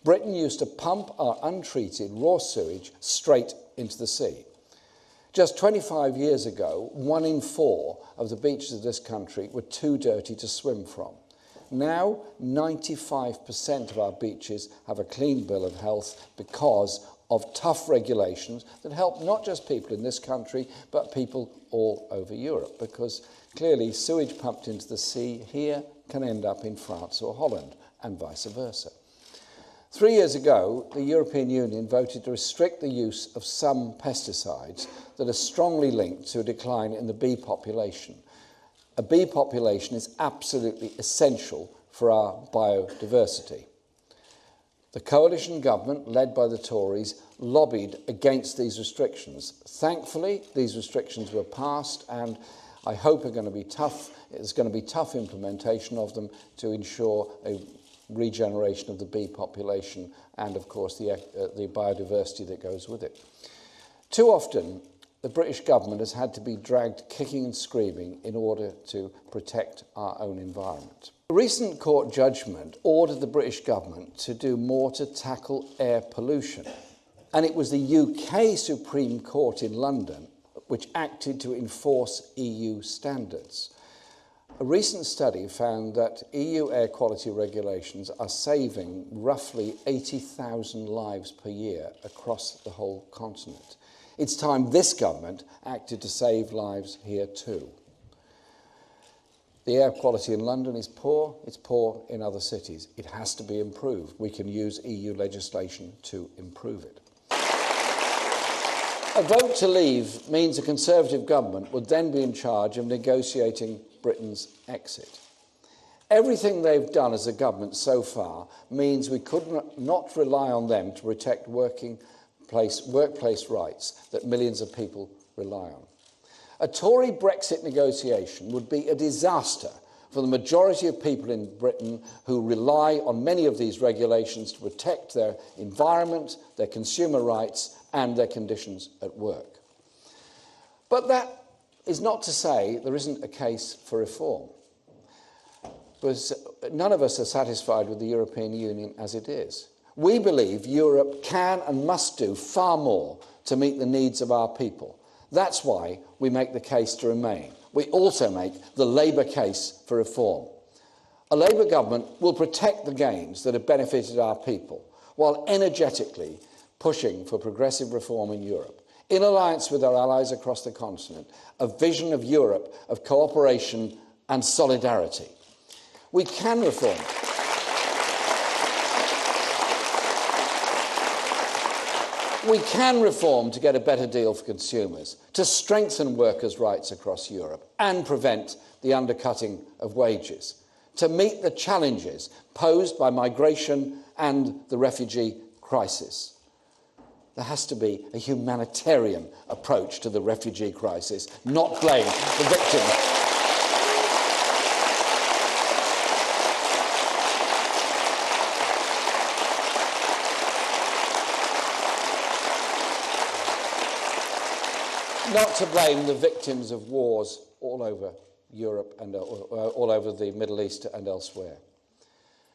Britain used to pump our untreated raw sewage straight into the sea. Just 25 years ago, 1 in 4 of the beaches of this country were too dirty to swim from. Now, 95% of our beaches have a clean bill of health because of tough regulations that help not just people in this country, but people all over Europe, because clearly sewage pumped into the sea here can end up in France or Holland, and vice versa. 3 years ago, the European Union voted to restrict the use of some pesticides that are strongly linked to a decline in the bee population. A bee population is absolutely essential for our biodiversity. The coalition government, led by the Tories, lobbied against these restrictions. Thankfully, these restrictions were passed, and I hope are going to be tough. It's going to be tough implementation of them to ensure a regeneration of the bee population and, of course, the biodiversity that goes with it. Too often, the British government has had to be dragged kicking and screaming in order to protect our own environment. A recent court judgment ordered the British government to do more to tackle air pollution, and it was the UK Supreme Court in London which acted to enforce EU standards. A recent study found that EU air quality regulations are saving roughly 80,000 lives per year across the whole continent. It's time this government acted to save lives here too. The air quality in London is poor. It's poor in other cities. It has to be improved. We can use EU legislation to improve it. A vote to leave means a Conservative government would then be in charge of negotiating Britain's exit. Everything they've done as a government so far means we could not rely on them to protect workplace rights that millions of people rely on. A Tory Brexit negotiation would be a disaster for the majority of people in Britain who rely on many of these regulations to protect their environment, their consumer rights, and their conditions at work. But that is not to say there isn't a case for reform, because none of us are satisfied with the European Union as it is. We believe Europe can and must do far more to meet the needs of our people. That's why we make the case to remain. We also make the Labour case for reform. A Labour government will protect the gains that have benefited our people, while energetically pushing for progressive reform in Europe, in alliance with our allies across the continent, a vision of Europe of cooperation and solidarity. We can reform. We can reform to get a better deal for consumers, to strengthen workers' rights across Europe and prevent the undercutting of wages, to meet the challenges posed by migration and the refugee crisis. There has to be a humanitarian approach to the refugee crisis, not blame the victims. Not to blame the victims of wars all over Europe and all over the Middle East and elsewhere.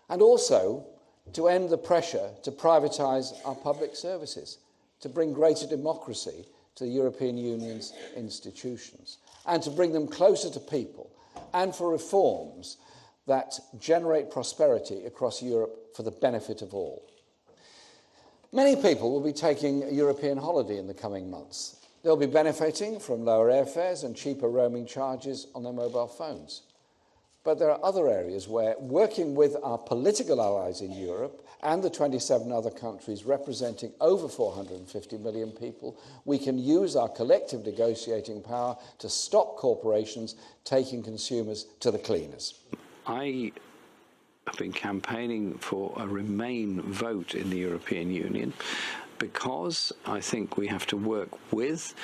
And also to end the pressure to privatise our public services, to bring greater democracy to the European Union's institutions, and to bring them closer to people, and for reforms that generate prosperity across Europe for the benefit of all. Many people will be taking a European holiday in the coming months. They'll be benefiting from lower airfares and cheaper roaming charges on their mobile phones. But there are other areas where, working with our political allies in Europe and the 27 other countries representing over 450 million people, we can use our collective negotiating power to stop corporations taking consumers to the cleaners. I have been campaigning for a Remain vote in the European Union because I think we have to work with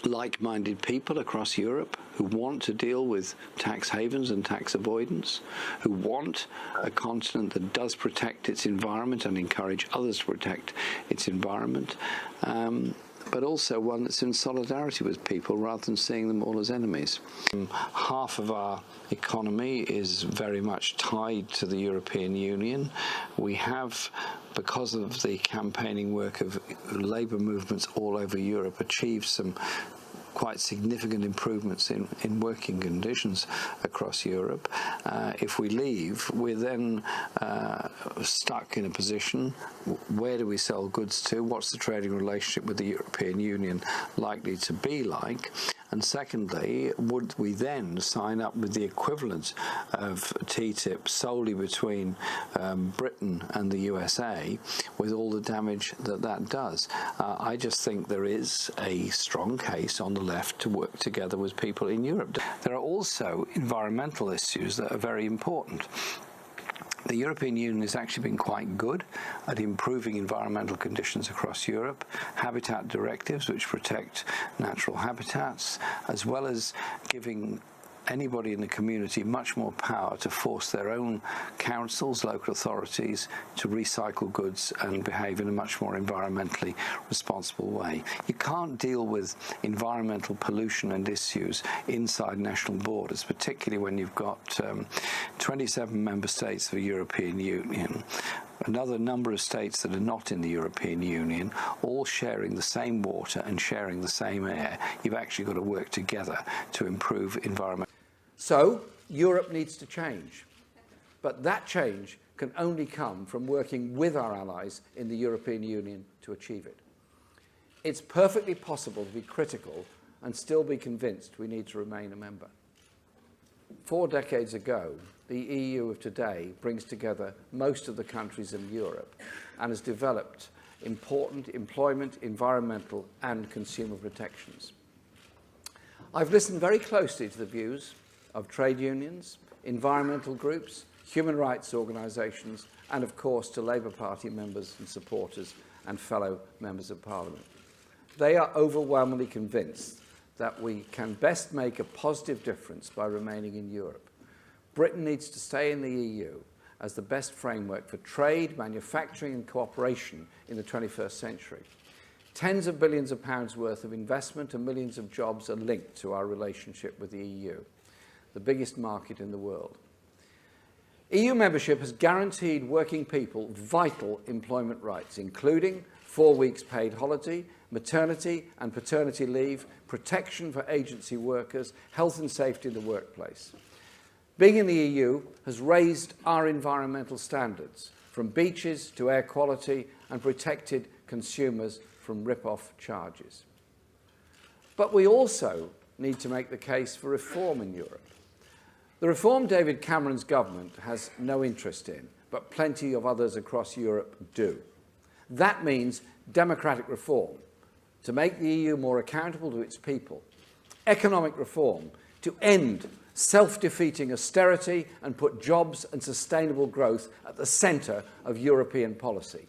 like-minded people across Europe who want to deal with tax havens and tax avoidance, who want a continent that does protect its environment and encourage others to protect its environment. but also one that's in solidarity with people rather than seeing them all as enemies. Half of our economy is very much tied to the European Union. We have, because of the campaigning work of labour movements all over Europe, achieved some quite significant improvements in working conditions across Europe. If we leave, we're then stuck in a position: where do we sell goods to? What's the trading relationship with the European Union likely to be like? And secondly, would we then sign up with the equivalent of TTIP solely between Britain and the USA, with all the damage that that does? I just think there is a strong case on the left to work together with people in Europe. There are also environmental issues that are very important. The European Union has actually been quite good at improving environmental conditions across Europe. Habitat directives, which protect natural habitats, as well as giving anybody in the community much more power to force their own councils, local authorities, to recycle goods and behave in a much more environmentally responsible way. You can't deal with environmental pollution and issues inside national borders, particularly when you've got 27 member states of the European Union, another number of states that are not in the European Union, all sharing the same water and sharing the same air. You've actually got to work together to improve environment. So, Europe needs to change. But that change can only come from working with our allies in the European Union to achieve it. It's perfectly possible to be critical and still be convinced we need to remain a member. 4 decades ago, the EU of today brings together most of the countries in Europe and has developed important employment, environmental and consumer protections. I've listened very closely to the views of trade unions, environmental groups, human rights organisations and of course to Labour Party members and supporters and fellow members of Parliament. They are overwhelmingly convinced that we can best make a positive difference by remaining in Europe. Britain needs to stay in the EU as the best framework for trade, manufacturing and cooperation in the 21st century. Tens of billions of pounds worth of investment and millions of jobs are linked to our relationship with the EU, the biggest market in the world. EU membership has guaranteed working people vital employment rights, including 4 weeks paid holiday, maternity and paternity leave, protection for agency workers, health and safety in the workplace. Being in the EU has raised our environmental standards, from beaches to air quality, and protected consumers from rip-off charges. But we also need to make the case for reform in Europe. The reform David Cameron's government has no interest in, but plenty of others across Europe do. That means democratic reform, to make the EU more accountable to its people. Economic reform, to end self-defeating austerity and put jobs and sustainable growth at the centre of European policy.